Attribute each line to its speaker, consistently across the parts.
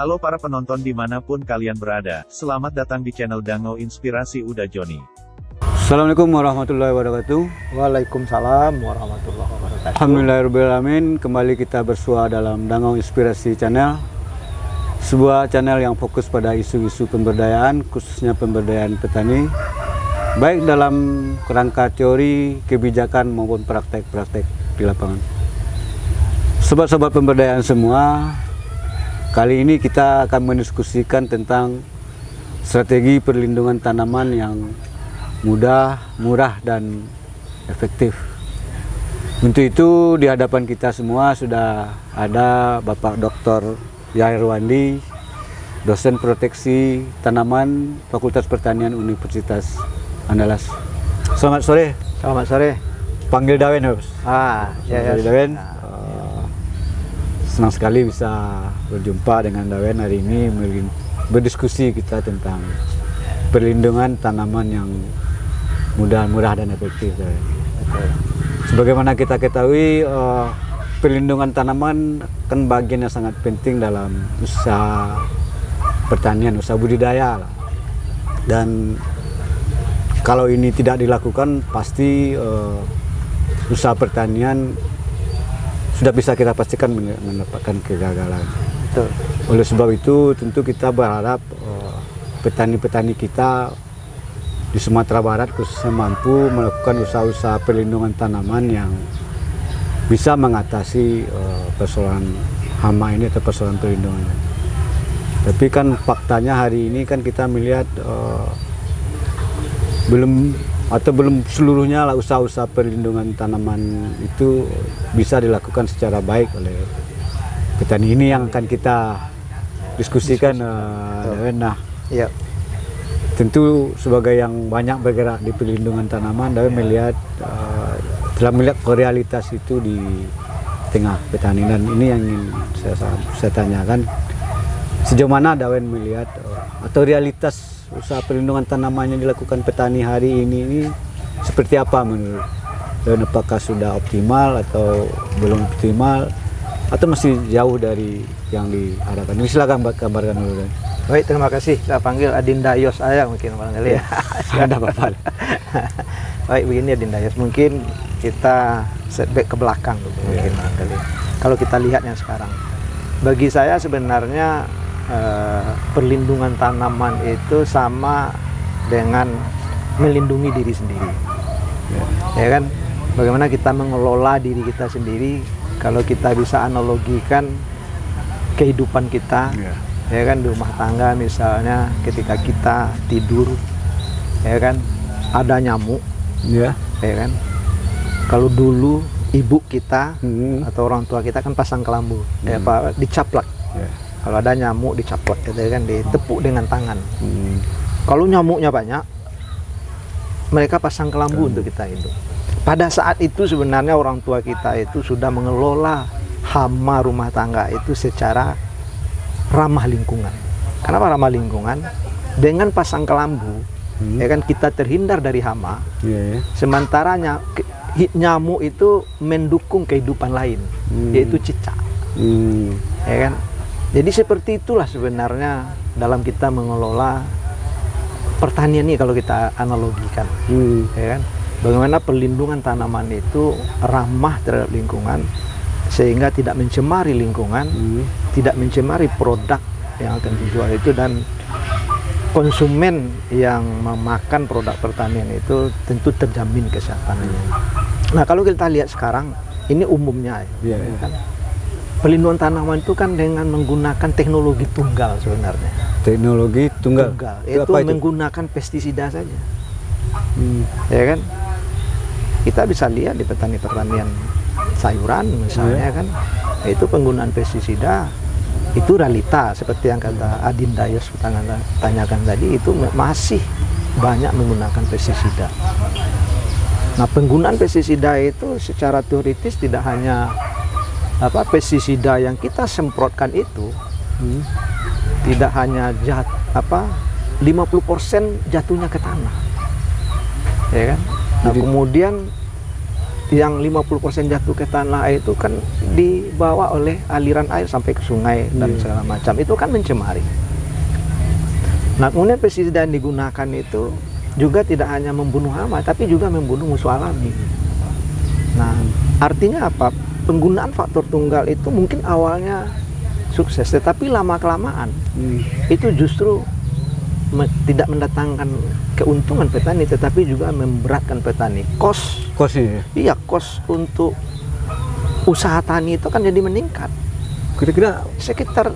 Speaker 1: Halo para penonton dimanapun kalian berada, selamat datang di channel Dango Inspirasi Uda Joni.
Speaker 2: Assalamualaikum warahmatullahi wabarakatuh.
Speaker 3: Waalaikumsalam warahmatullahi wabarakatuh.
Speaker 2: Alhamdulillahirrahmanirrahim. Kembali kita bersua dalam Dango Inspirasi Channel, sebuah channel yang fokus pada isu-isu pemberdayaan, khususnya pemberdayaan petani, baik dalam kerangka teori, kebijakan maupun praktek-praktek di lapangan. Sobat-sobat pemberdayaan semua, kali ini kita akan mendiskusikan tentang strategi perlindungan tanaman yang mudah, murah, dan efektif. Untuk itu di hadapan kita semua sudah ada Bapak Dr. Yairwandi, dosen proteksi tanaman Fakultas Pertanian Universitas Andalas. Selamat sore.
Speaker 3: Selamat sore.
Speaker 2: Panggil Dawen, Bos.
Speaker 3: Ya.
Speaker 2: Dawen. Senang sekali bisa berjumpa dengan Dawen hari ini, berdiskusi kita tentang perlindungan tanaman yang mudah, murah, dan efektif. Sebagaimana kita ketahui, perlindungan tanaman kan bagian yang sangat penting dalam usaha pertanian, usaha budidaya. Dan kalau ini tidak dilakukan, pasti usaha pertanian sudah bisa kita pastikan mendapatkan kegagalan.
Speaker 3: Betul.
Speaker 2: Oleh sebab itu, tentu kita berharap petani-petani kita di Sumatera Barat khususnya mampu melakukan usaha-usaha perlindungan tanaman yang bisa mengatasi persoalan hama ini atau persoalan perlindungan. Tapi kan faktanya hari ini kan kita melihat belum seluruhnya usaha-usaha perlindungan tanaman itu bisa dilakukan secara baik oleh petani. Ini yang akan kita diskusikan. Nah,
Speaker 3: ya.
Speaker 2: Tentu sebagai yang banyak bergerak di perlindungan tanaman, Dawen melihat telah melihat realitas itu di tengah petani, dan ini yang ingin saya tanyakan, sejauh mana Dawen melihat atau realitas usaha perlindungan tanaman yang dilakukan petani hari ini seperti apa menurut Dawen? Apakah sudah optimal atau belum optimal atau masih jauh dari yang diharapkan? Ini silakan kabarkan dulu.
Speaker 3: Baik, terima kasih. Saya panggil Adinda Yos Ayang mungkin barangkali ya.
Speaker 2: Ada apa-apa.
Speaker 3: Baik, begini Adinda Yos, mungkin kita setback ke belakang dulu mungkin barangkali. Kalau kita lihat yang sekarang, bagi saya sebenarnya perlindungan tanaman itu sama dengan melindungi diri sendiri. Ya kan? Bagaimana kita mengelola diri kita sendiri, kalau kita bisa analogikan kehidupan kita, ya kan, di rumah tangga misalnya, ketika kita tidur, ya kan, ada nyamuk, ya kan. Kalau dulu ibu kita atau orang tua kita kan pasang kelambu, ya Pak, dicaplak. Kalau ada nyamuk dicaplak, gitu kan, ditepuk dengan tangan. Kalau nyamuknya banyak, mereka pasang kelambu untuk kita hidup. Pada saat itu sebenarnya orang tua kita itu sudah mengelola hama rumah tangga itu secara ramah lingkungan. Kenapa ramah lingkungan? Dengan pasang kelambu, ya kan, kita terhindar dari hama. Sementara nyamuk itu mendukung kehidupan lain, yaitu cicak. Ya kan? Jadi seperti itulah sebenarnya dalam kita mengelola pertanian ini kalau kita analogikan, ya kan? Bagaimana perlindungan tanaman itu ramah terhadap lingkungan sehingga tidak mencemari lingkungan, tidak mencemari produk yang akan dijual itu, dan konsumen yang memakan produk pertanian itu tentu terjamin kesehatannya. Nah, kalau kita lihat sekarang ini umumnya, ya kan? Perlindungan tanaman itu kan dengan menggunakan teknologi tunggal sebenarnya.
Speaker 2: Teknologi tunggal.
Speaker 3: Itu menggunakan pestisida saja. Ya kan? Kita bisa lihat di pertanian sayuran misalnya, kan, itu penggunaan pestisida itu realita seperti yang kata Adinda Yos tanyakan tadi, itu masih banyak menggunakan pestisida. Nah, penggunaan pestisida itu secara teoritis tidak hanya pestisida yang kita semprotkan itu tidak hanya 50% jatuhnya ke tanah, ya kan. Nah, kemudian yang 50% jatuh ke tanah air itu kan dibawa oleh aliran air sampai ke sungai dan segala macam, itu kan mencemari. Nah, kemudian pestisida yang digunakan itu juga tidak hanya membunuh hama, tapi juga membunuh musuh alami. Nah, artinya apa? Penggunaan faktor tunggal itu mungkin awalnya sukses, tetapi lama-kelamaan itu justru tidak mendatangkan keuntungan petani, tetapi juga memberatkan petani.
Speaker 2: Kosnya?
Speaker 3: Iya, kos untuk usaha tani itu kan jadi meningkat.
Speaker 2: Kira-kira
Speaker 3: sekitar,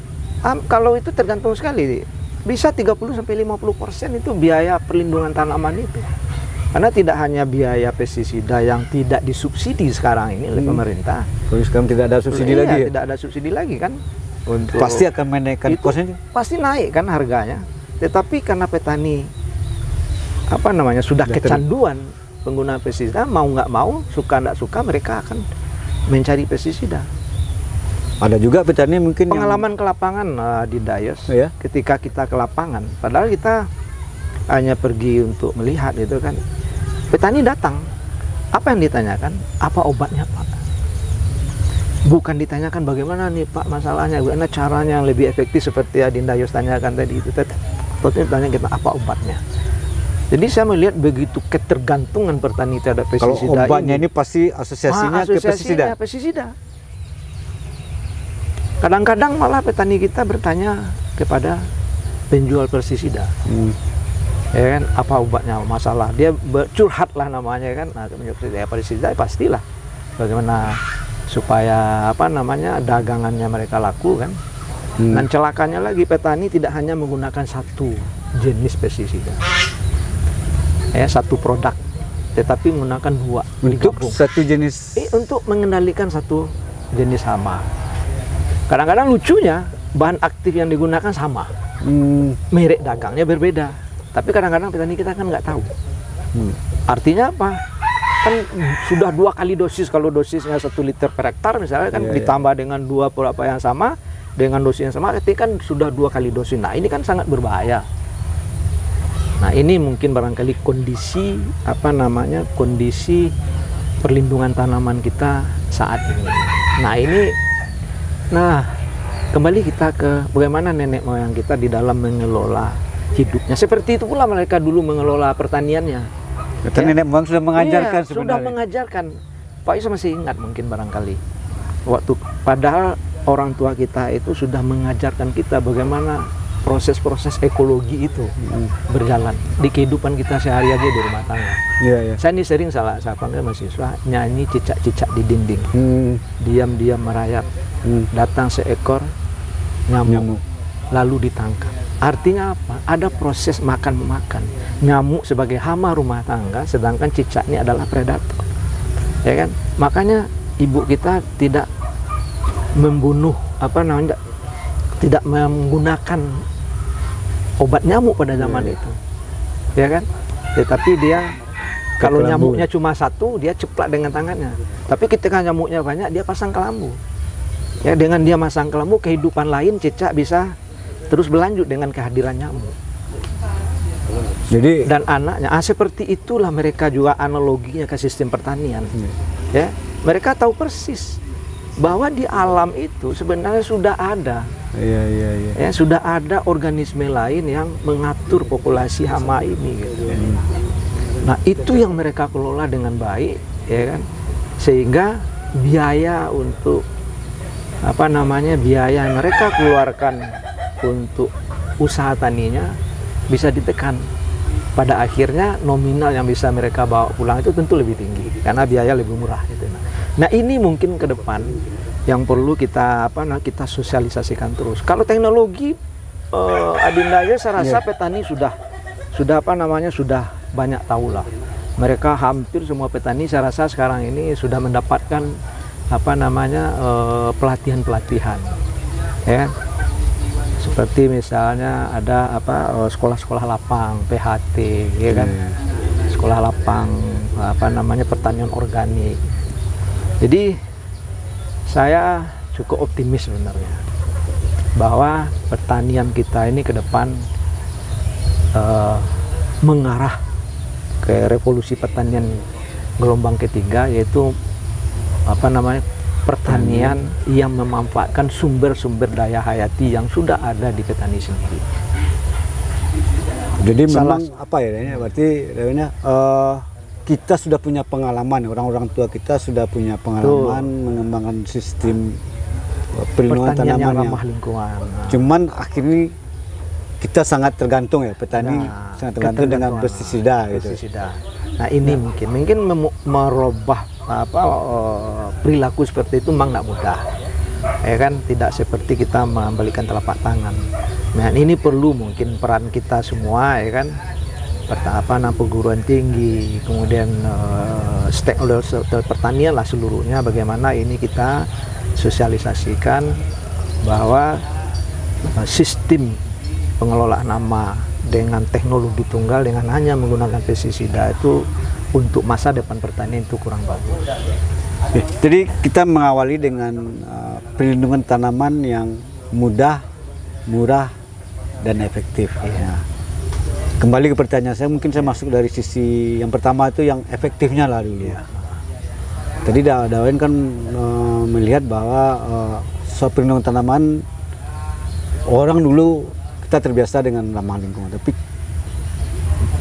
Speaker 3: kalau itu tergantung sekali, bisa 30-50% itu biaya perlindungan tanaman itu. Karena tidak hanya biaya pestisida yang tidak disubsidi sekarang ini oleh pemerintah.
Speaker 2: Kalau sekarang tidak ada subsidi lagi ya?
Speaker 3: Tidak ada subsidi lagi kan.
Speaker 2: Pasti akan menaikkan kosnya?
Speaker 3: Pasti naik kan harganya. Tetapi karena petani sudah kecanduan penggunaan pestisida, mau nggak mau, suka nggak suka, mereka akan mencari pestisida.
Speaker 2: Ada juga petani mungkin
Speaker 3: pengalaman ke lapangan di Dayos,
Speaker 2: ya?
Speaker 3: Ketika kita ke lapangan, padahal kita hanya pergi untuk melihat itu kan, petani datang, apa yang ditanyakan? Apa obatnya, Pak? Bukan ditanyakan bagaimana nih Pak masalahnya, bagaimana caranya yang lebih efektif seperti Adinda Yos tanyakan tadi itu. Tentunya tanya kita apa obatnya. Jadi saya melihat begitu ketergantungan petani terhadap pestisida.
Speaker 2: Kalau obatnya ini pasti asosiasinya ke
Speaker 3: pestisida. Kadang-kadang malah petani kita bertanya kepada penjual pestisida. Ya kan, apa obatnya masalah? Dia curhat lah namanya kan. Nah, pestisida pastilah bagaimana supaya dagangannya mereka laku kan. Dan celakanya lagi, petani tidak hanya menggunakan satu jenis pestisida, satu produk, tetapi menggunakan dua
Speaker 2: untuk
Speaker 3: digabung.
Speaker 2: Satu jenis
Speaker 3: untuk mengendalikan satu jenis hama. Kadang-kadang lucunya bahan aktif yang digunakan sama, merek dagangnya berbeda, tapi kadang-kadang petani kita kan nggak tahu. Artinya apa? Kan sudah 2 kali dosis, kalau dosisnya 1 liter per hektar misalnya kan, ditambah dengan 2 apa yang sama dengan dosis yang sama, itu kan sudah 2 kali dosis. Nah, ini kan sangat berbahaya. Nah, ini mungkin barangkali kondisi kondisi perlindungan tanaman kita saat ini. Nah, kembali kita ke bagaimana nenek moyang kita di dalam mengelola hidupnya. Seperti itu pula mereka dulu mengelola pertaniannya.
Speaker 2: Nenek moyang sudah mengajarkan sebenarnya.
Speaker 3: Sudah mengajarkan. Pak Isa masih ingat mungkin barangkali waktu, padahal orang tua kita itu sudah mengajarkan kita bagaimana proses-proses ekologi itu berjalan di kehidupan kita sehari-hari di rumah tangga. Saya ini sering saya panggil mahasiswa nyanyi cicak-cicak di dinding, diam-diam merayap, datang seekor nyamuk, lalu ditangkap. Artinya apa? Ada proses makan-memakan. Nyamuk sebagai hama rumah tangga, sedangkan cicak ini adalah predator. Ya kan? Makanya ibu kita tidak membunuh tidak menggunakan obat nyamuk pada zaman itu. Ya kan? Tetapi dia kalau nyamuknya cuma satu, dia ceplak dengan tangannya. Tapi ketika nyamuknya banyak, dia pasang kelambu. Ya, dengan dia pasang kelambu, kehidupan lain cicak bisa terus berlanjut dengan kehadiran nyamuk.
Speaker 2: Jadi
Speaker 3: dan anaknya, seperti itulah mereka juga analoginya ke sistem pertanian. Ya, mereka tahu persis bahwa di alam itu sebenarnya sudah ada, ya, sudah ada organisme lain yang mengatur populasi hama ini. Gitu. Nah, itu yang mereka kelola dengan baik, ya kan, sehingga biaya untuk biaya yang mereka keluarkan untuk usaha taninya bisa ditekan. Pada akhirnya nominal yang bisa mereka bawa pulang itu tentu lebih tinggi karena biaya lebih murah gitu. Nah, ini mungkin ke depan yang perlu kita kita sosialisasikan terus. Kalau teknologi Adinda ya, saya rasa petani sudah banyak tahu lah. Mereka hampir semua petani saya rasa sekarang ini sudah mendapatkan pelatihan-pelatihan. Ya. Seperti misalnya ada sekolah-sekolah lapang PHT, ya kan, sekolah lapang pertanian organik. Jadi saya cukup optimis sebenarnya bahwa pertanian kita ini ke depan mengarah ke revolusi pertanian gelombang ketiga, yaitu pertanian yang memanfaatkan sumber-sumber daya hayati yang sudah ada di petani sendiri.
Speaker 2: Jadi memang berarti kita sudah punya pengalaman, orang-orang tua kita sudah punya pengalaman mengembangkan sistem perlindungan tanaman yang
Speaker 3: ramah lingkungan.
Speaker 2: Cuman akhirnya kita sangat tergantung ya, petani sangat tergantung dengan pestisida.
Speaker 3: Nah ini mungkin merubah perilaku seperti itu memang tidak mudah, ya kan, tidak seperti kita mengembalikan telapak tangan. Nah ini perlu mungkin peran kita semua, ya kan, perguruan tinggi, kemudian stakeholder pertanian lah seluruhnya, bagaimana ini kita sosialisasikan bahwa sistem pengelolaan hama dengan teknologi tunggal dengan hanya menggunakan pestisida itu untuk masa depan pertanian itu kurang bagus.
Speaker 2: Jadi kita mengawali dengan perlindungan tanaman yang mudah, murah, dan efektif. Ya. Kembali ke pertanyaan saya, mungkin saya masuk dari sisi yang pertama itu yang efektifnya lah dulu. Ya. Tadi Dawen kan melihat bahwa soal perlindungan tanaman, orang dulu kita terbiasa dengan ramah lingkungan, tapi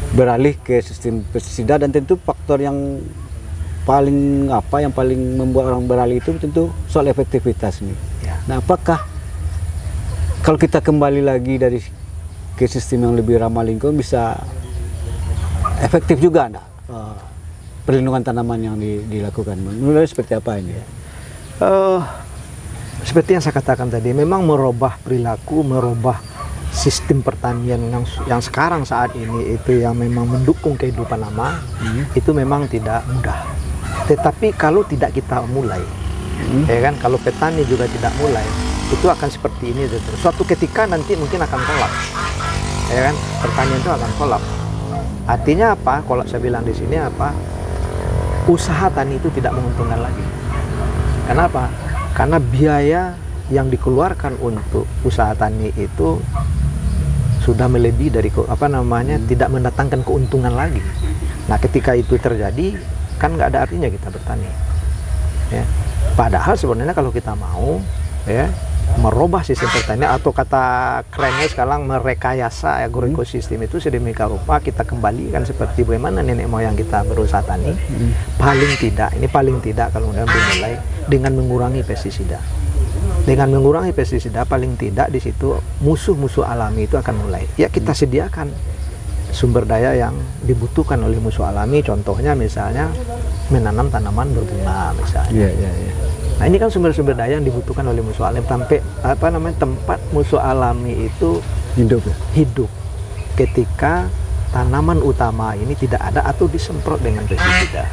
Speaker 2: beralih ke sistem pestisida, dan tentu faktor yang paling membuat orang beralih itu tentu soal efektivitas nih. Ya. Nah, apakah kalau kita kembali lagi ke sistem yang lebih ramah lingkungan bisa efektif juga enggak perlindungan tanaman yang dilakukan? Menurut seperti apa ini?
Speaker 3: Seperti yang saya katakan tadi, memang merubah perilaku, merubah sistem pertanian yang sekarang saat ini itu yang memang mendukung kehidupan lama, itu memang tidak mudah. Tetapi kalau tidak kita mulai, ya kan, kalau petani juga tidak mulai, itu akan seperti ini terus. Suatu ketika nanti mungkin akan kolaps, ya kan, pertanian itu akan kolaps. Artinya apa? Kalau saya bilang di sini apa? Usaha tani itu tidak menguntungkan lagi. Kenapa? Karena biaya yang dikeluarkan untuk usaha tani itu sudah melebihi dari tidak mendatangkan keuntungan lagi. Nah, ketika itu terjadi, kan nggak ada artinya kita bertani. Ya. Padahal sebenarnya kalau kita mau, ya, merubah sistem pertanian, atau kata kerennya sekarang merekayasa agroekosistem itu sedemikian rupa kita kembalikan seperti bagaimana nenek moyang kita berusaha tani. Paling tidak kalau udah dimulai dengan mengurangi pestisida. Dengan mengurangi pestisida, paling tidak di situ musuh-musuh alami itu akan mulai. Ya, kita sediakan sumber daya yang dibutuhkan oleh musuh alami. Contohnya misalnya menanam tanaman berbunga misalnya. Nah, ini kan sumber-sumber daya yang dibutuhkan oleh musuh alami, sampai tempat musuh alami itu hidup ketika tanaman utama ini tidak ada atau disemprot dengan pestisida.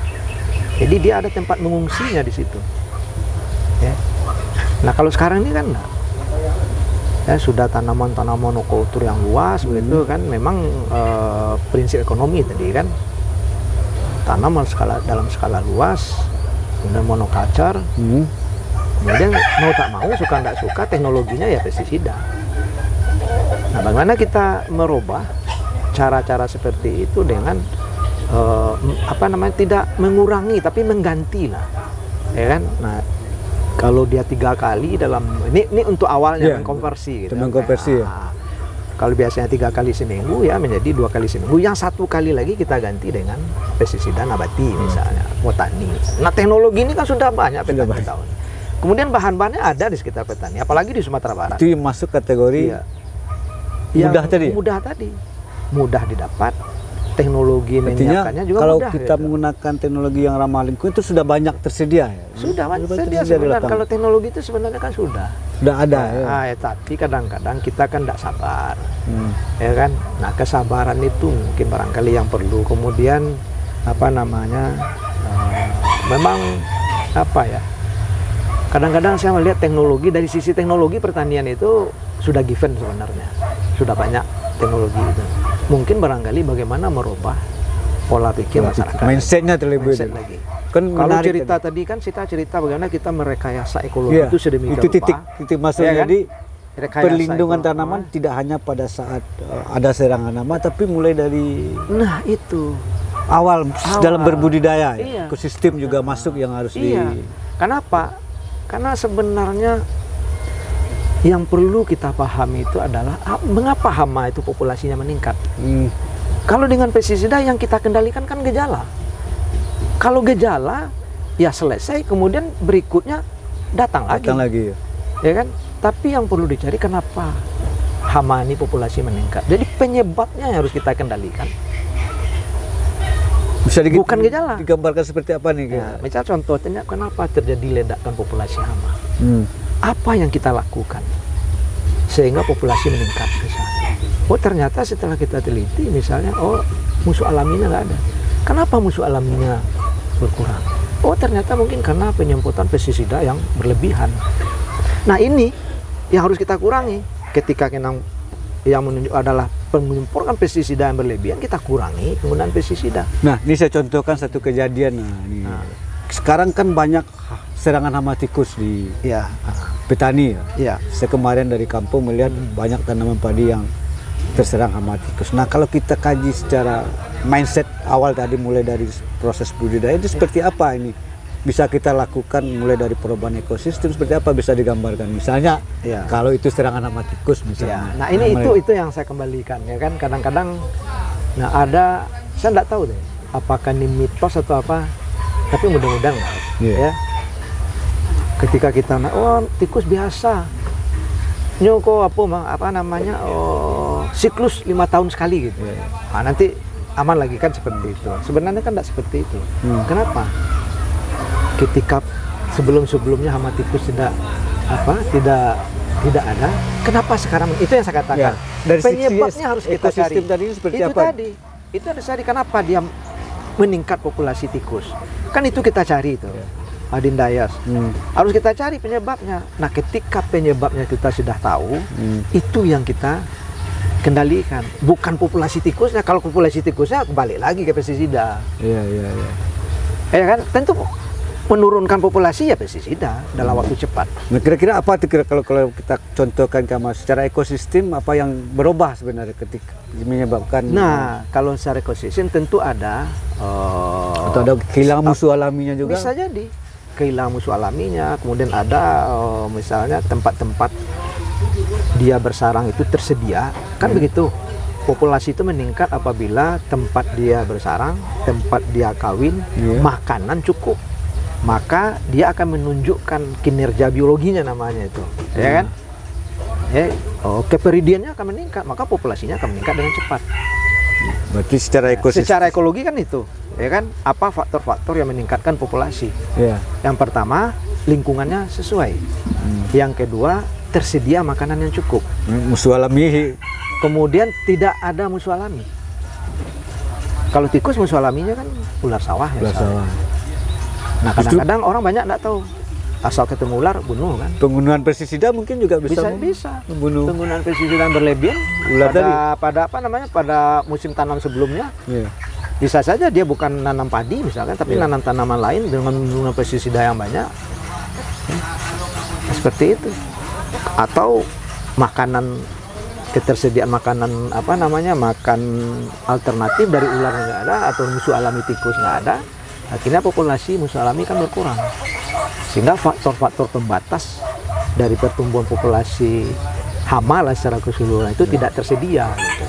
Speaker 3: Jadi dia ada tempat mengungsinya di situ. Ya. Nah, kalau sekarang ini kan ya sudah tanaman-tanaman monokultur yang luas begitu kan, memang prinsip ekonomi tadi kan, tanaman dalam skala luas, kemudian monoculture, kemudian mau tak mau, suka tidak suka, teknologinya ya pestisida. Nah, bagaimana kita merubah cara-cara seperti itu dengan tidak mengurangi tapi mengganti lah, ya kan. Nah, kalau dia 3 kali dalam ini untuk awalnya konversi gitu.
Speaker 2: Mengkonversi.
Speaker 3: Kalau biasanya 3 kali seminggu ya menjadi 2 kali seminggu. Yang 1 kali lagi kita ganti dengan pestisida nabati misalnya, botani. Nah, teknologi ini kan sudah banyak petani tahun. Kemudian bahan-bahannya ada di sekitar petani, apalagi di Sumatera Barat.
Speaker 2: Itu masuk kategori
Speaker 3: mudah tadi. Mudah didapat. Teknologi menyiapkannya juga
Speaker 2: kalau
Speaker 3: mudah.
Speaker 2: Kita menggunakan teknologi yang ramah lingkungan itu sudah banyak tersedia ya.
Speaker 3: Sudah banyak tersedia sebenarnya. Kalau teknologi itu sebenarnya kan sudah
Speaker 2: ada.
Speaker 3: Tapi kadang-kadang kita kan tidak sabar, ya kan. Nah, kesabaran itu mungkin barangkali yang perlu. Kemudian memang kadang-kadang saya melihat teknologi, dari sisi teknologi pertanian itu sudah given sebenarnya, sudah banyak teknologi itu. Mungkin barangkali bagaimana merubah pola pikir masyarakat.
Speaker 2: Mindsetnya terlebih
Speaker 3: lagi. Kan kalau cerita tadi kan kita cerita bagaimana kita merekayasa ekologi itu sedemikian
Speaker 2: rupa. Itu titik masuknya. Jadi perlindungan tanaman tidak hanya pada saat ada serangan hama, tapi mulai dari.
Speaker 3: Nah, itu
Speaker 2: awal dalam berbudidaya,
Speaker 3: Iya.
Speaker 2: ekosistem juga masuk yang harus
Speaker 3: Iya. Kenapa? Karena sebenarnya yang perlu kita pahami itu adalah mengapa hama itu populasinya meningkat. Kalau dengan pestisida yang kita kendalikan kan gejala. Kalau gejala ya selesai, kemudian berikutnya datang lagi. Ya kan? Tapi yang perlu dicari kenapa hama ini populasi meningkat. Jadi penyebabnya yang harus kita kendalikan.
Speaker 2: Bisa
Speaker 3: Bukan gejala.
Speaker 2: digambarkan seperti apa nih?
Speaker 3: Nah, misal contohnya kenapa terjadi ledakan populasi hama? Apa yang kita lakukan sehingga populasi meningkat misalnya? Oh ternyata setelah kita teliti misalnya, oh musuh alaminya nggak ada. Kenapa musuh alaminya berkurang? Oh ternyata mungkin karena penyemprotan pestisida yang berlebihan. Nah ini yang harus kita kurangi. Ketika yang menunjuk adalah penyemprotan pestisida yang berlebihan, kita kurangi penggunaan pestisida.
Speaker 2: Nah, ini saya contohkan satu kejadian. Sekarang kan banyak serangan hama tikus di petani. Saya kemarin dari kampung melihat banyak tanaman padi yang terserang hama tikus. Nah, kalau kita kaji secara mindset awal tadi, mulai dari proses budidaya itu seperti apa ini? Bisa kita lakukan mulai dari perubahan ekosistem, seperti apa bisa digambarkan? Misalnya, kalau itu serangan hama tikus misalnya.
Speaker 3: Nah, ini itu yang saya kembalikan ya kan. Kadang-kadang, nah ada, saya nggak tahu deh, apakah ini mitos atau apa. Tapi mudah-mudahan ya. Ketika kita, oh tikus biasa, nyoko apa namanya, oh siklus 5 tahun sekali gitu. Nah, nanti aman lagi kan seperti itu. Sebenarnya kan tidak seperti itu. Kenapa? Ketika sebelumnya hama tikus tidak ada, kenapa sekarang itu yang saya katakan.
Speaker 2: Dari
Speaker 3: penyebabnya harus kita cari.
Speaker 2: Tadi seperti
Speaker 3: itu
Speaker 2: apa?
Speaker 3: Itu ada tadi kenapa dia meningkat populasi tikus. Kan itu kita cari itu. Adindayas. Harus kita cari penyebabnya. Nah, ketika penyebabnya kita sudah tahu, itu yang kita kendalikan. Bukan populasi tikusnya. Kalau populasi tikusnya balik lagi ke pestisida. Ya kan? Tentu menurunkan populasi ya pestisida dalam waktu cepat.
Speaker 2: Nah, kira-kira apa tuh kalau kita contohkan secara ekosistem apa yang berubah sebenarnya ketika menyebabkan?
Speaker 3: Nah, kalau secara ekosistem tentu ada
Speaker 2: atau ada kehilangan musuh alaminya juga.
Speaker 3: Bisa jadi kehilangan musuh alaminya, kemudian ada misalnya tempat-tempat dia bersarang itu tersedia, kan begitu. Populasi itu meningkat apabila tempat dia bersarang, tempat dia kawin, makanan cukup. Maka dia akan menunjukkan kinerja biologinya namanya itu, ya kan? Keperidiannya akan meningkat, maka populasinya akan meningkat dengan cepat.
Speaker 2: Berarti secara ekosistem,
Speaker 3: secara ekologi kan itu, ya kan? Apa faktor-faktor yang meningkatkan populasi? Yang pertama, lingkungannya sesuai. Yang kedua, tersedia makanan yang cukup.
Speaker 2: Musuh alami.
Speaker 3: Kemudian tidak ada musuh alami. Kalau tikus musuh alaminya kan ular sawah ya. Nah, kadang-kadang orang banyak nggak tahu. Asal ketemu ular, bunuh kan.
Speaker 2: Penggunaan pestisida mungkin juga bisa membunuh.
Speaker 3: Penggunaan pestisida yang berlebihan pada musim tanam sebelumnya. Bisa saja dia bukan nanam padi misalkan, tapi nanam tanaman lain dengan menggunakan pestisida yang banyak. Seperti itu. Atau makanan, ketersediaan makanan makan alternatif dari ular nggak ada, atau musuh alami tikus nggak ada. Akhirnya populasi musuh alami kan berkurang, sehingga faktor-faktor pembatas dari pertumbuhan populasi hama lah secara keseluruhan itu tidak tersedia gitu.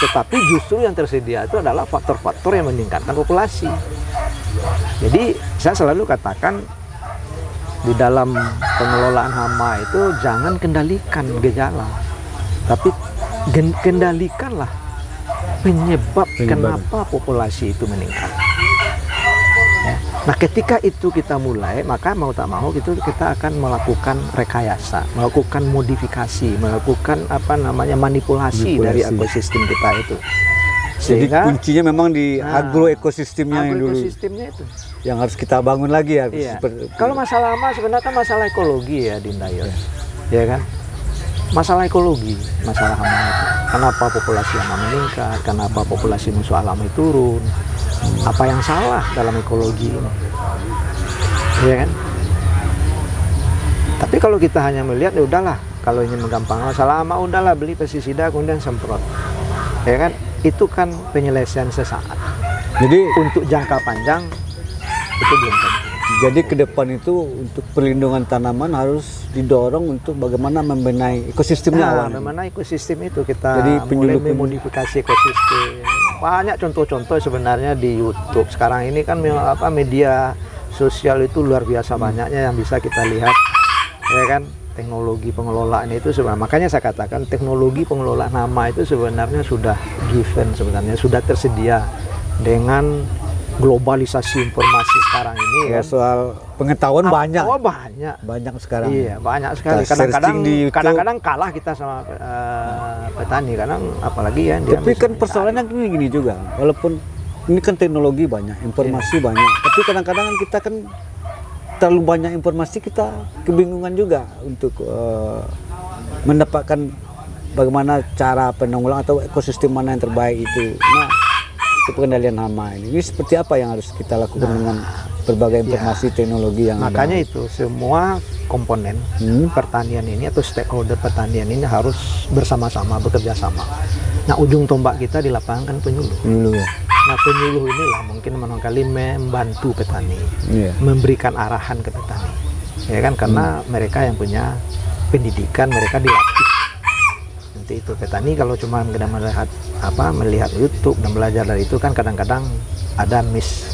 Speaker 3: Tetapi justru yang tersedia itu adalah faktor-faktor yang meningkatkan populasi. Jadi saya selalu katakan di dalam pengelolaan hama itu jangan kendalikan gejala, tapi kendalikanlah penyebab kenapa populasi itu meningkat. Nah, ketika itu kita mulai, maka mau tak mau itu kita akan melakukan rekayasa, melakukan modifikasi, melakukan manipulasi dari ekosistem kita itu.
Speaker 2: Sehingga, jadi kuncinya memang di agroekosistemnya yang dulu.
Speaker 3: Ekosistemnya itu
Speaker 2: yang harus kita bangun lagi ya.
Speaker 3: Kalau masalah hama sebenarnya masalah ekologi ya, Dindayos. Ya kan? Masalah ekologi, masalah hama itu. Kenapa populasi hama meningkat? Kenapa populasi musuh alami turun? Apa yang salah dalam ekologi ini, ya kan? Tapi kalau kita hanya melihat, ya udahlah, kalau ingin menggampangkan masalah hama, udahlah beli pestisida kemudian semprot, ya kan? Itu kan penyelesaian sesaat.
Speaker 2: Jadi
Speaker 3: Untuk jangka panjang itu belum tentu.
Speaker 2: Jadi ke depan itu untuk perlindungan tanaman harus didorong untuk bagaimana membenahi ekosistemnya
Speaker 3: Nah,
Speaker 2: awalnya.
Speaker 3: bagaimana ekosistem itu kita
Speaker 2: Jadi
Speaker 3: mulai
Speaker 2: penyuluh-
Speaker 3: memodifikasi ekosistem. Banyak contoh-contoh sebenarnya di YouTube sekarang ini kan media sosial itu luar biasa banyaknya yang bisa kita lihat, ya kan, teknologi pengelolaan itu sebenarnya. Makanya saya katakan teknologi pengelolaan hama itu sebenarnya sudah given, sebenarnya sudah tersedia dengan globalisasi informasi sekarang ini.
Speaker 2: Ya,
Speaker 3: Kan?
Speaker 2: soal pengetahuan banyak.
Speaker 3: Oh, banyak.
Speaker 2: Banyak sekarang.
Speaker 3: Iya, banyak sekali.
Speaker 2: Kita searching di YouTube.
Speaker 3: Kadang-kadang kalah kita sama petani, kadang apalagi ya dia
Speaker 2: Tapi kan
Speaker 3: misalnya
Speaker 2: persoalannya gini juga, walaupun ini kan teknologi banyak, informasi banyak, tapi kadang-kadang kan kita kan terlalu banyak informasi, kita kebingungan juga untuk mendapatkan bagaimana cara penanggulangan atau ekosistem mana yang terbaik itu. Nah, itu pengendalian hama ini seperti apa yang harus kita lakukan dengan berbagai informasi teknologi yang
Speaker 3: makanya
Speaker 2: ada.
Speaker 3: itu semua komponen pertanian ini atau stakeholder pertanian ini harus bersama-sama bekerja sama. Nah, ujung tombak kita di lapangan kan penyuluh.
Speaker 2: Dulu ya.
Speaker 3: Nah, penyuluh inilah mungkin barangkali membantu petani,
Speaker 2: Iya.
Speaker 3: memberikan arahan ke petani, ya kan, karena mereka yang punya pendidikan, mereka dilatih. Nanti itu petani kalau cuma melihat YouTube dan belajar dari itu kan kadang-kadang ada miss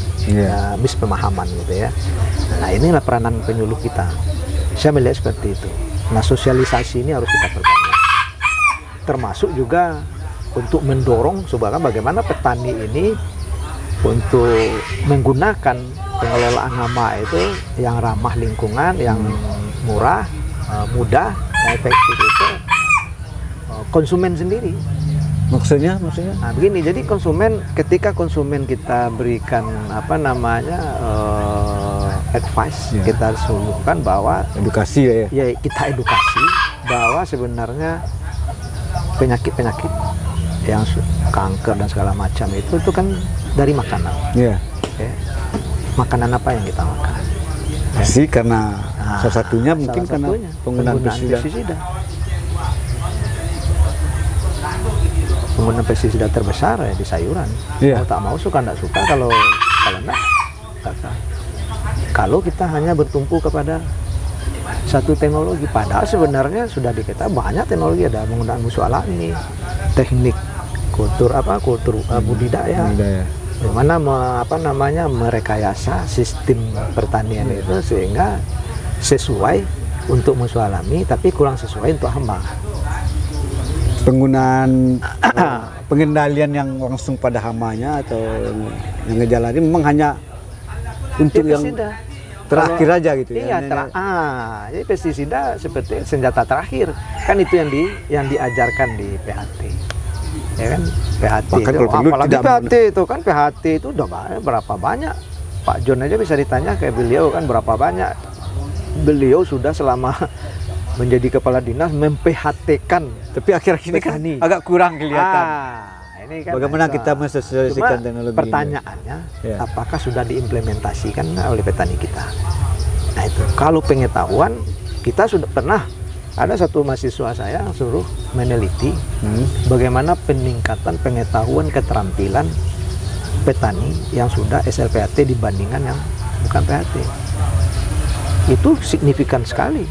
Speaker 3: pemahaman gitu ya. Nah, inilah peranan penyuluh kita. Saya melihat seperti itu. Nah, sosialisasi ini harus kita perbanyak. Termasuk juga untuk mendorong supaya bagaimana petani ini untuk menggunakan pengelolaan hama itu yang ramah lingkungan, yang murah, mudah, dan efektif itu konsumen sendiri.
Speaker 2: Maksudnya?
Speaker 3: Nah, begini, jadi ketika konsumen kita berikan advice,
Speaker 2: Ya.
Speaker 3: kita suluhkan bahwa
Speaker 2: Edukasi ya.
Speaker 3: kita edukasi bahwa sebenarnya penyakit-penyakit yang kanker dan segala macam itu kan dari makanan.
Speaker 2: Iya.
Speaker 3: Ya. Makanan apa yang kita makan?
Speaker 2: Pasti karena
Speaker 3: Nah,
Speaker 2: salah satunya mungkin
Speaker 3: salah
Speaker 2: karena
Speaker 3: satunya
Speaker 2: penggunaan pestisida.
Speaker 3: Penggunaan pestisida terbesar ya di sayuran.
Speaker 2: Iya.
Speaker 3: Mau tak mau, suka tidak suka, kalau enggak, kalau kita hanya bertumpu kepada satu teknologi, padahal sebenarnya sudah diketahui banyak teknologi, ada penggunaan musuh alami, teknik kultur budidaya, bagaimana merekayasa sistem pertanian itu sehingga sesuai untuk musuh alami tapi kurang sesuai untuk hama.
Speaker 2: Penggunaan pengendalian yang langsung pada hamanya atau yang ngejalanin memang hanya untuk yang
Speaker 3: Pestisida.
Speaker 2: terakhir aja gitu
Speaker 3: Iya,
Speaker 2: ya.
Speaker 3: jadi pestisida seperti senjata terakhir. Kan itu yang diajarkan di PHT. Ya kan? PHT
Speaker 2: Bahkan
Speaker 3: itu,
Speaker 2: kalau perlu
Speaker 3: apalagi
Speaker 2: tidak
Speaker 3: PHT itu kan, PHT itu udah berapa banyak. Pak John aja bisa ditanya kayak beliau kan berapa banyak. Beliau sudah selama menjadi kepala dinas mem-PHT-kan.
Speaker 2: Tapi akhir-akhir ini kan
Speaker 3: petani.
Speaker 2: agak kurang kelihatan.
Speaker 3: Ini kan
Speaker 2: Bagaimana kita mensosialisasikan
Speaker 3: Cuma
Speaker 2: teknologi ini?
Speaker 3: pertanyaannya,
Speaker 2: Ya.
Speaker 3: apakah sudah diimplementasikan oleh petani kita? Nah itu, kalau pengetahuan, kita sudah pernah, ada satu mahasiswa saya suruh meneliti bagaimana peningkatan pengetahuan keterampilan petani yang sudah SLPHT dibandingkan yang bukan PHT. Itu signifikan sekali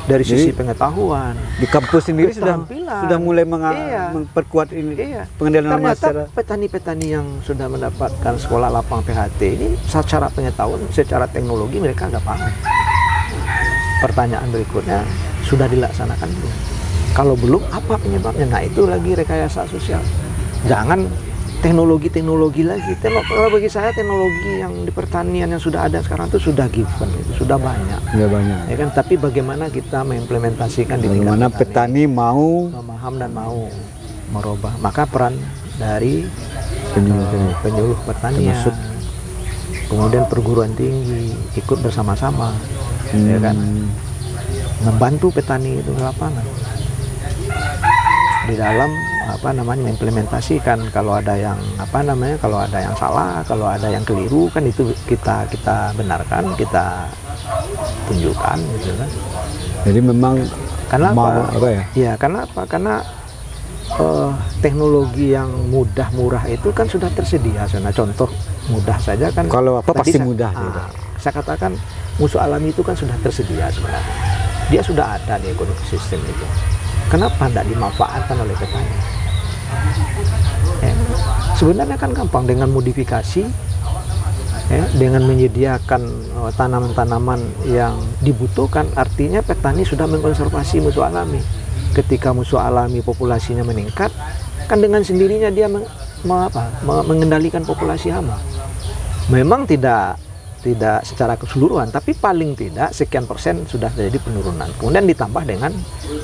Speaker 3: dari sisi pengetahuan.
Speaker 2: Di kampus sendiri sudah
Speaker 3: Keterampilan.
Speaker 2: mulai
Speaker 3: Iya.
Speaker 2: memperkuat ini
Speaker 3: Iya.
Speaker 2: pengendalian hama
Speaker 3: Ternyata
Speaker 2: secara
Speaker 3: petani-petani yang sudah mendapatkan sekolah lapang PHT ini secara pengetahuan, secara teknologi mereka nggak paham. Pertanyaan berikutnya, sudah dilaksanakan belum? Kalau belum, apa penyebabnya? Nah, itu lagi rekayasa sosial. Jangan teknologi lagi. Kalau bagi saya teknologi yang di pertanian yang sudah ada sekarang itu sudah given, itu sudah banyak.
Speaker 2: ya banyak.
Speaker 3: Ya kan, tapi bagaimana kita mengimplementasikan di tingkat
Speaker 2: Bagaimana petani mau
Speaker 3: memaham dan mau merubah. Maka peran dari penyuluh pertanian,
Speaker 2: Termasuk
Speaker 3: kemudian perguruan tinggi ikut bersama-sama, ya kan, membantu petani itu ke lapangan di dalam mengimplementasikan. Kalau ada yang kalau ada yang salah, kalau ada yang keliru, kan itu kita benarkan, kita tunjukkan gitu kan.
Speaker 2: Jadi memang
Speaker 3: Karena
Speaker 2: mau
Speaker 3: apa?
Speaker 2: apa ya?
Speaker 3: Iya, karena apa? Karena teknologi yang mudah murah itu kan sudah tersedia. Nah, contoh mudah saja kan.
Speaker 2: Kalau apa pasti
Speaker 3: saya,
Speaker 2: mudah.
Speaker 3: Saya katakan musuh alami itu kan sudah tersedia sebenarnya. Dia sudah ada di ekosistem itu. Kenapa tidak dimanfaatkan oleh petani? Sebenarnya kan gampang dengan modifikasi, dengan menyediakan tanaman-tanaman yang dibutuhkan. Artinya petani sudah mengkonservasi musuh alami. Ketika musuh alami populasinya meningkat, kan dengan sendirinya dia mengendalikan populasi hama. Memang tidak secara keseluruhan, tapi paling tidak sekian persen sudah terjadi penurunan. Kemudian ditambah dengan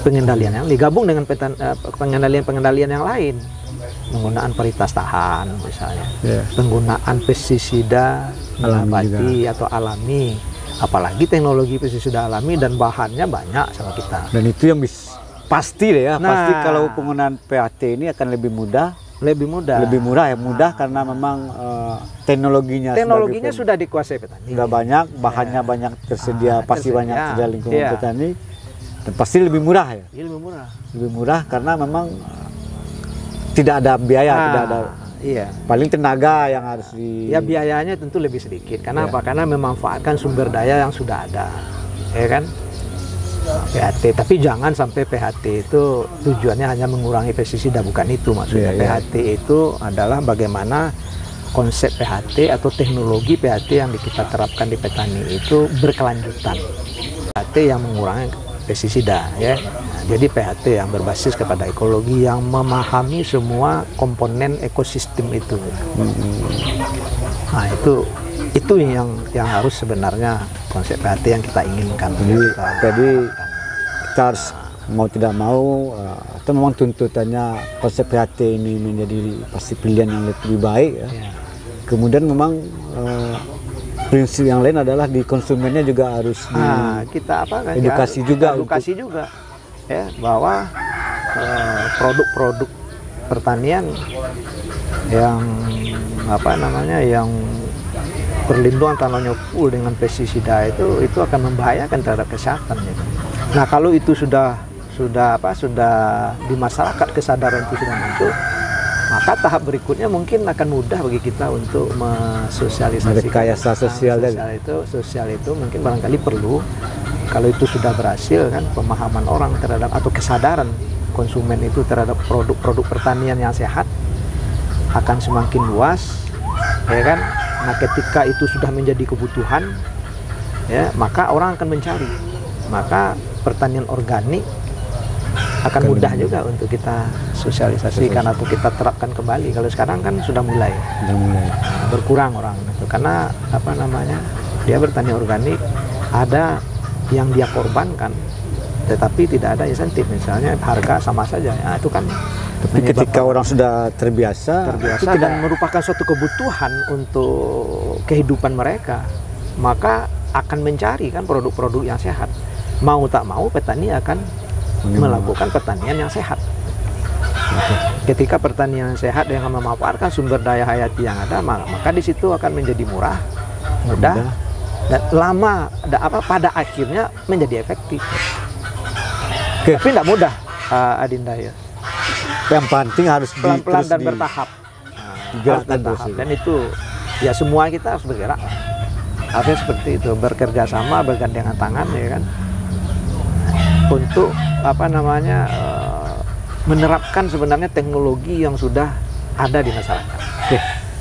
Speaker 3: pengendalian yang digabung dengan pengendalian yang lain, penggunaan varietas tahan misalnya, penggunaan pestisida nabati atau alami, apalagi teknologi pestisida alami dan bahannya banyak sama kita.
Speaker 2: Dan itu yang pasti deh ya, pasti kalau penggunaan PAT ini akan lebih murah ya, karena memang teknologinya
Speaker 3: sudah dikuasai petani.
Speaker 2: Sudah banyak, bahannya banyak tersedia, pasti banyak tersedia lingkungan petani, dan pasti lebih murah ya. Lebih murah karena memang tidak ada biaya, tidak ada. Paling tenaga yang harus
Speaker 3: biayanya tentu lebih sedikit. Karena apa? Karena memanfaatkan sumber daya yang sudah ada, ya kan? PHT, tapi jangan sampai PHT itu tujuannya hanya mengurangi pestisida, bukan itu maksudnya. PHT itu adalah bagaimana konsep PHT atau teknologi PHT yang kita terapkan di petani itu berkelanjutan. PHT yang mengurangi pestisida, ya. Jadi PHT yang berbasis kepada ekologi, yang memahami semua komponen ekosistem itu. Nah, itu yang harus sebenarnya konsep PHT yang kita inginkan.
Speaker 2: Jadi kita harus mau tidak mau, atau memang tuntutannya konsep PHT ini menjadi pasti pilihan yang lebih baik ya. Kemudian memang prinsip yang lain adalah di konsumennya juga harus
Speaker 3: kita
Speaker 2: edukasi
Speaker 3: juga ya, bahwa produk-produk pertanian yang yang perlindungan tanahnya full dengan pestisida itu akan membahayakan terhadap kesehatan gitu. Nah, kalau itu sudah di masyarakat kesadaran itu sudah muncul, maka tahap berikutnya mungkin akan mudah bagi kita untuk mensosialisasikan
Speaker 2: rekayasa sosial
Speaker 3: itu mungkin barangkali perlu. Kalau itu sudah berhasil kan, pemahaman orang terhadap atau kesadaran konsumen itu terhadap produk-produk pertanian yang sehat akan semakin luas, ya kan? Nah, ketika itu sudah menjadi kebutuhan, ya, maka orang akan mencari. Maka pertanian organik akan mudah juga untuk kita sosialisasikan atau kita terapkan kembali. Kalau sekarang kan sudah mulai berkurang orang itu, karena dia bertanian organik, ada yang dia korbankan, tetapi tidak ada insentif, misalnya harga sama saja. Nah, itu kan.
Speaker 2: Tapi ketika orang sudah terbiasa
Speaker 3: dan merupakan suatu kebutuhan untuk kehidupan mereka, maka akan mencari kan produk-produk yang sehat. Mau tak mau petani akan melakukan pertanian yang sehat. Ketika pertanian yang sehat dengan memanfaatkan sumber daya hayati yang ada, maka di situ akan menjadi mudah dan lama, pada akhirnya menjadi efektif. Tapi tidak mudah, Adinda ya.
Speaker 2: Yang penting harus
Speaker 3: pelan-pelan dan bertahap. Dan itu ya semua kita harus bergerak. Harusnya seperti itu, bekerja sama, bergandengan tangan, ya kan, untuk menerapkan sebenarnya teknologi yang sudah ada di masyarakat.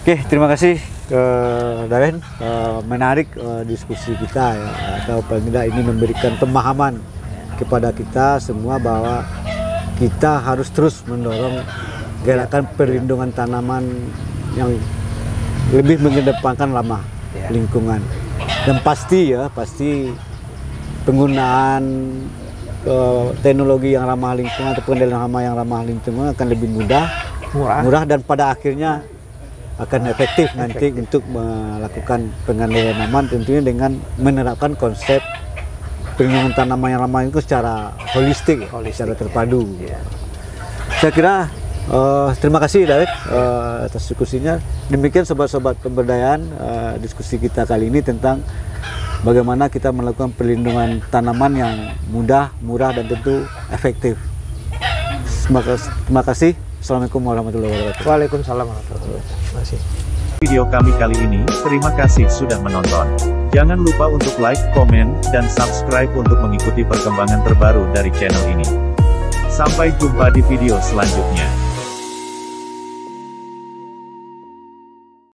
Speaker 2: Oke, terima kasih Dawen, menarik diskusi kita ya, atau paling tidak ini memberikan pemahaman kepada kita semua bahwa kita harus terus mendorong gerakan perlindungan tanaman yang lebih mengedepankan ramah lingkungan, dan pasti penggunaan teknologi yang ramah lingkungan atau pengendalian hama yang ramah lingkungan akan lebih murah dan pada akhirnya akan efektif nanti untuk melakukan pengendalian tanaman, tentunya dengan menerapkan konsep perlindungan tanaman yang ramah lingkungan secara holistik, secara terpadu. Saya kira terima kasih David atas diskusinya. Demikian sobat-sobat pemberdayaan, diskusi kita kali ini tentang bagaimana kita melakukan perlindungan tanaman yang mudah, murah, dan tentu efektif. Terima kasih. Assalamualaikum warahmatullahi wabarakatuh.
Speaker 3: Waalaikumsalam warahmatullahi wabarakatuh. Terima kasih.
Speaker 1: Video kami kali ini, terima kasih sudah menonton. Jangan lupa untuk like, komen, dan subscribe untuk mengikuti perkembangan terbaru dari channel ini. Sampai jumpa di video selanjutnya.